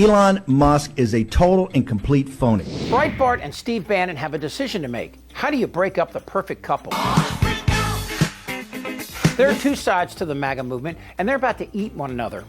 Elon Musk is a total and complete phony. Breitbart and Steve Bannon have a decision to make. How do you break up the perfect couple? There are two sides to the Maga movement, and they're about to eat one another.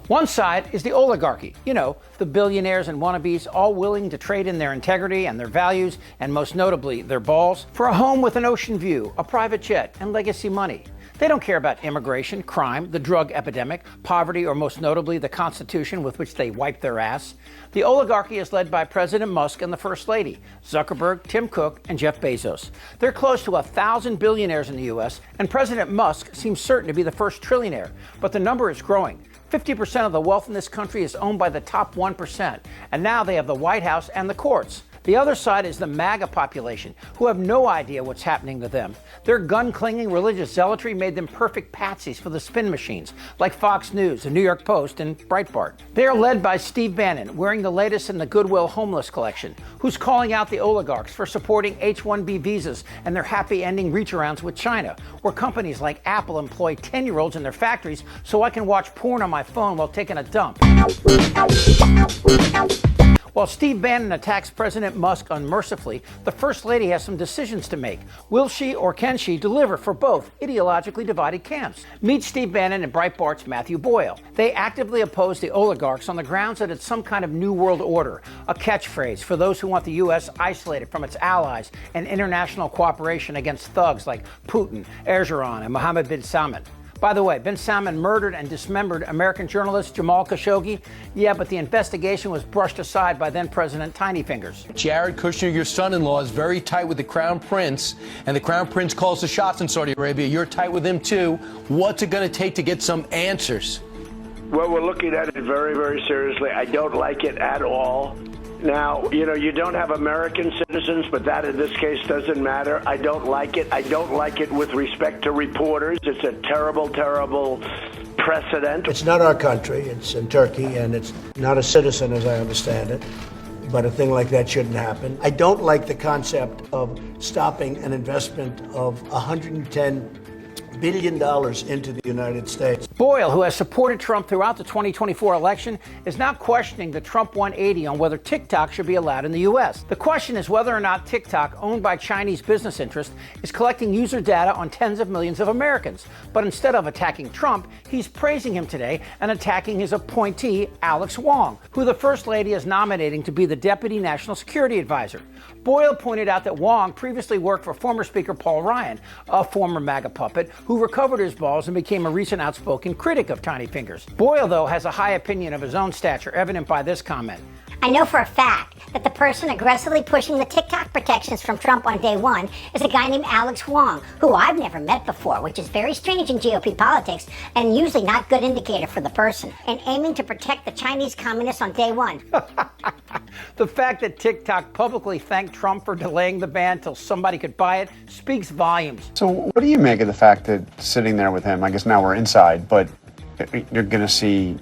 One side is the oligarchy. You know, the billionaires and wannabes, all willing to trade in their integrity and their values, and most notably, their balls, for a home with an ocean view, a private jet, and legacy money. They don't care about immigration, crime, the drug epidemic, poverty, or most notably, the Constitution with which they wipe their ass. The oligarchy is led by President Musk and the First Lady, Zuckerberg, Tim Cook, and Jeff Bezos. They're close to 1,000 billionaires in the U.S., and President Musk seems certain to be the first trillionaire, but the number is growing. 50% of the wealth in this country is owned by the top 1%, and now they have the White House and the courts. The other side is the MAGA population, who have no idea what's happening to them. Their gun-clinging religious zealotry made them perfect patsies for the spin machines, like Fox News, the New York Post, and Breitbart. They are led by Steve Bannon, wearing the latest in the Goodwill Homeless collection, who's calling out the oligarchs for supporting H-1B visas and their happy-ending reach-arounds with China, where companies like Apple employ 10-year-olds in their factories so I can watch porn on my phone while taking a dump. While Steve Bannon attacks President Musk unmercifully, the First Lady has some decisions to make. Will she or can she deliver for both ideologically divided camps? Meet Steve Bannon and Breitbart's Matthew Boyle. They actively oppose the oligarchs on the grounds that it's some kind of new world order, a catchphrase for those who want the U.S. isolated from its allies and international cooperation against thugs like Putin, Erdogan, and Mohammed bin Salman. By the way, bin Salman murdered and dismembered American journalist Jamal Khashoggi. Yeah, but the investigation was brushed aside by then-President Tiny Fingers. Jared Kushner, your son-in-law, is very tight with the Crown Prince, and the Crown Prince calls the shots in Saudi Arabia. You're tight with him, too. What's it going to take to get some answers? Well, we're looking at it very, very seriously. I don't like it at all. Now, you don't have American citizens, but that in this case doesn't matter. I don't like it. I don't like it with respect to reporters. It's a terrible, terrible precedent. It's not our country. It's in Turkey, and it's not a citizen, as I understand it. But a thing like that shouldn't happen. I don't like the concept of stopping an investment of $110 billion into the United States. Boyle, who has supported Trump throughout the 2024 election, is now questioning the Trump 180 on whether TikTok should be allowed in the U.S. The question is whether or not TikTok, owned by Chinese business interests, is collecting user data on tens of millions of Americans. But instead of attacking Trump, he's praising him today and attacking his appointee, Alex Wong, who the First Lady is nominating to be the Deputy National Security Advisor. Boyle pointed out that Wong previously worked for former Speaker Paul Ryan, a former MAGA puppet, who recovered his balls and became a recent outspoken critic of Tiny Fingers. Boyle, though, has a high opinion of his own stature, evident by this comment. I know for a fact that the person aggressively pushing the TikTok protections from Trump on day one is a guy named Alex Wong, who I've never met before, which is very strange in GOP politics and usually not good indicator for the person, and aiming to protect the Chinese communists on day one. The fact that TikTok publicly thanked Trump for delaying the ban till somebody could buy it speaks volumes. So what do you make of the fact that sitting there with him, I guess now we're inside, but you're going to see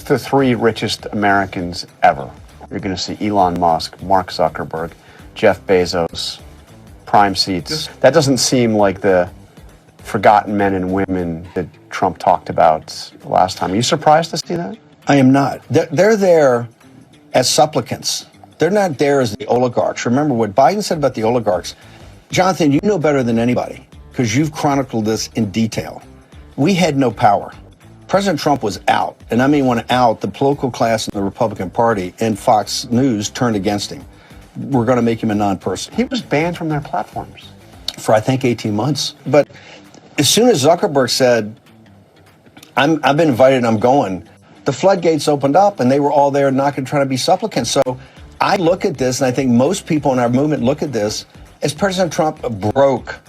the three richest Americans ever. You're going to see Elon Musk, Mark Zuckerberg, Jeff Bezos, prime seats. That doesn't seem like the forgotten men and women that Trump talked about last time. Are you surprised to see that? I am not. They're there as supplicants. They're not there as the oligarchs. Remember what Biden said about the oligarchs. Jonathan, you know better than anybody because you've chronicled this in detail. We had no power. President Trump was out, and I mean when out, the political class in the Republican Party and Fox News turned against him. We're going to make him a non-person. He was banned from their platforms. For, I think, 18 months. But as soon as Zuckerberg said, I've been invited, I'm going, the floodgates opened up, and they were all there knocking, trying to be supplicants. So I look at this, and I think most people in our movement look at this as President Trump broke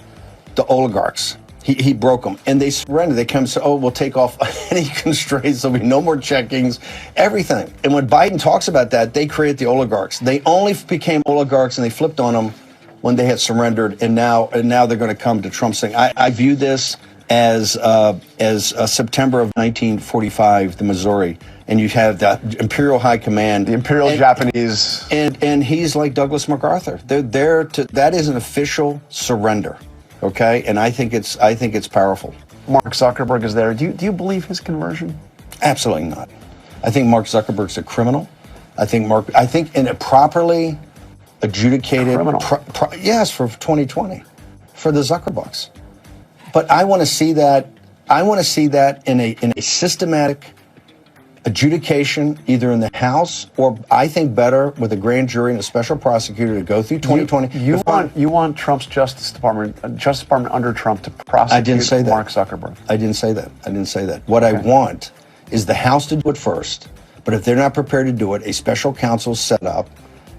the oligarchs. He broke them, and they surrendered. They come and say, oh, we'll take off any constraints. There'll be no more checkings, everything. And when Biden talks about that, they create the oligarchs. They only became oligarchs, and they flipped on them when they had surrendered, and now they're going to come to Trump saying, I view this as September of 1945, the Missouri, and you have the Imperial High Command. The Imperial Japanese. And he's like Douglas MacArthur. They're there to, that is an official surrender. Okay, and I think it's powerful. Mark Zuckerberg is there. Do you believe his conversion? Absolutely not. I think Mark Zuckerberg's a criminal. I think in a properly adjudicated, yes, for 2020, for the Zuckerbucks. But I want to see that. I want to see that in a systematic adjudication, either in the House or, I think, better with a grand jury and a special prosecutor to go through 2020. You want Trump's Justice Department under Trump to prosecute I didn't say that. Mark Zuckerberg. I didn't say that. What I want is the House to do it first. But if they're not prepared to do it, a special counsel set up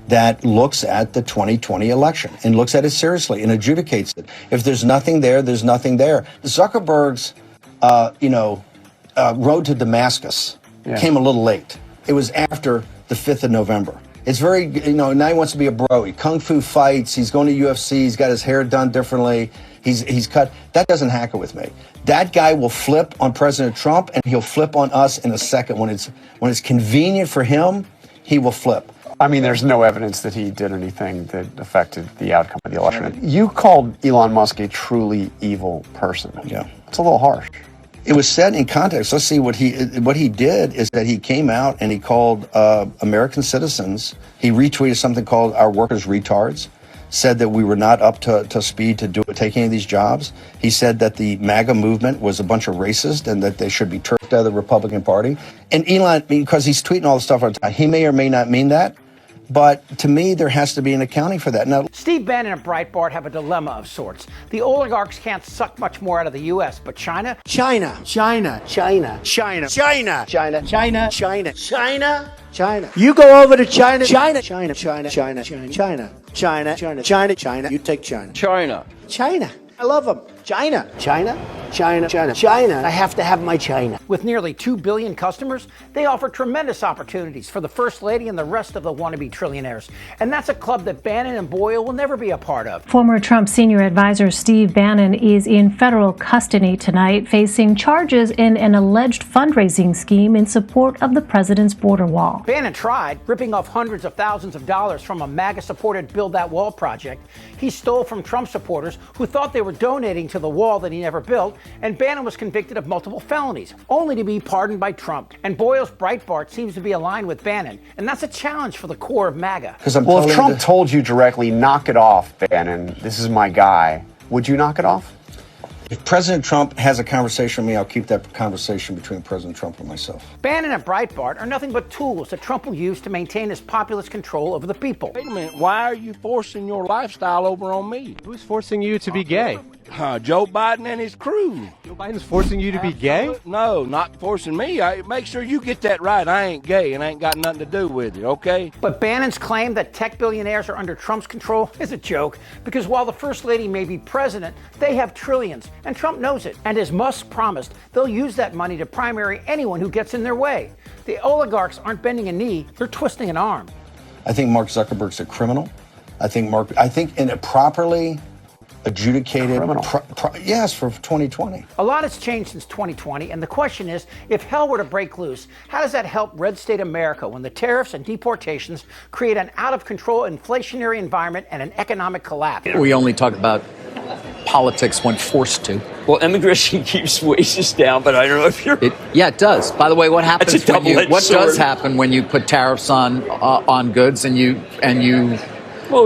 that looks at the 2020 election and looks at it seriously and adjudicates it. If there's nothing there, there's nothing there. Zuckerberg's, road to Damascus came a little late. It was after the 5th of November. It's very, now he wants to be a bro. He kung fu fights. He's going to UFC. He's got his hair done differently. He's cut. That doesn't hack it with me. That guy will flip on President Trump, and he'll flip on us in a second. When it's convenient for him, he will flip. I mean, there's no evidence that he did anything that affected the outcome of the election. You called Elon Musk a truly evil person. Yeah. It's a little harsh. It was said in context. Let's see what he did is that he came out and he called American citizens. He retweeted something called "Our workers retards," said that we were not up to speed to take any of these jobs. He said that the MAGA movement was a bunch of racists and that they should be turfed out of the Republican Party. And Elon, because he's tweeting all this stuff all the time, he may or may not mean that. But to me, there has to be an accounting for that. Now, Steve Bannon and Breitbart have a dilemma of sorts. The oligarchs can't suck much more out of the U.S., but China? China. You go over to China. China. You take China. China. I love them. China. I have to have my China. With nearly 2 billion customers, they offer tremendous opportunities for the First Lady and the rest of the wannabe trillionaires. And that's a club that Bannon and Boyle will never be a part of. Former Trump senior advisor Steve Bannon is in federal custody tonight, facing charges in an alleged fundraising scheme in support of the president's border wall. Bannon tried, ripping off hundreds of thousands of dollars from a MAGA-supported Build That Wall project. He stole from Trump supporters who thought they were donating to the wall that he never built, and Bannon was convicted of multiple felonies, only to be pardoned by Trump. And Boyle's Breitbart seems to be aligned with Bannon, and that's a challenge for the core of MAGA. Well, if Trump told you directly, knock it off, Bannon, this is my guy, would you knock it off? if President Trump has a conversation with me, I'll keep that conversation between President Trump and myself. Bannon and Breitbart are nothing but tools that Trump will use to maintain his populist control over the people. Wait a minute, why are you forcing your lifestyle over on me? Who's forcing you to be gay? Joe Biden and his crew. Joe Biden's forcing you to be gay? No, not forcing me. Make sure you get that right. I ain't gay and ain't got nothing to do with it, okay? But Bannon's claim that tech billionaires are under Trump's control is a joke, because while the First Lady may be president, they have trillions, and Trump knows it. And as Musk promised, they'll use that money to primary anyone who gets in their way. The oligarchs aren't bending a knee, they're twisting an arm. I think Mark Zuckerberg's a criminal. I think in a properly adjudicated, yes, for 2020. A lot has changed since 2020, and the question is, if hell were to break loose, how does that help red state America when the tariffs and deportations create an out-of-control inflationary environment and an economic collapse? We only talk about politics when forced to. Well, immigration keeps wages down, but I don't know if you're... Yeah, it does. By the way, what happens what does happen when you put tariffs on goods and you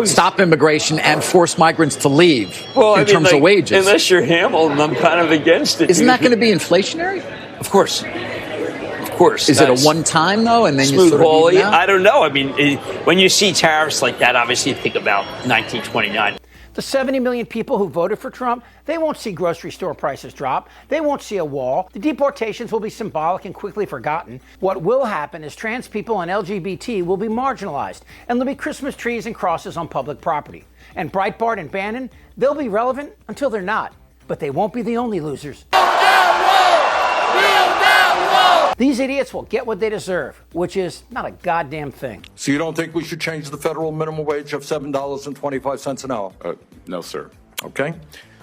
stop immigration and force migrants to leave in terms of wages? Unless you're Hamilton, I'm kind of against it. Isn't that going to be inflationary? Of course. Of course. Is it a one-time, though, and then you sort of even out? I don't know. I mean, when you see tariffs like that, obviously you think about 1929. The 70 million people who voted for Trump, they won't see grocery store prices drop. They won't see a wall. The deportations will be symbolic and quickly forgotten. What will happen is trans people and LGBT will be marginalized, and there'll be Christmas trees and crosses on public property. And Breitbart and Bannon, they'll be relevant until they're not. But they won't be the only losers. These idiots will get what they deserve, which is not a goddamn thing. So you don't think we should change the federal minimum wage of $7.25 an hour? No, sir. Okay.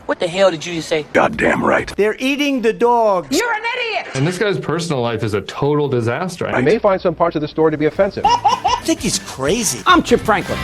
What the hell did you just say? Goddamn right. They're eating the dogs. You're an idiot! And this guy's personal life is a total disaster. I may find some parts of the story to be offensive. I think he's crazy. I'm Chip Franklin.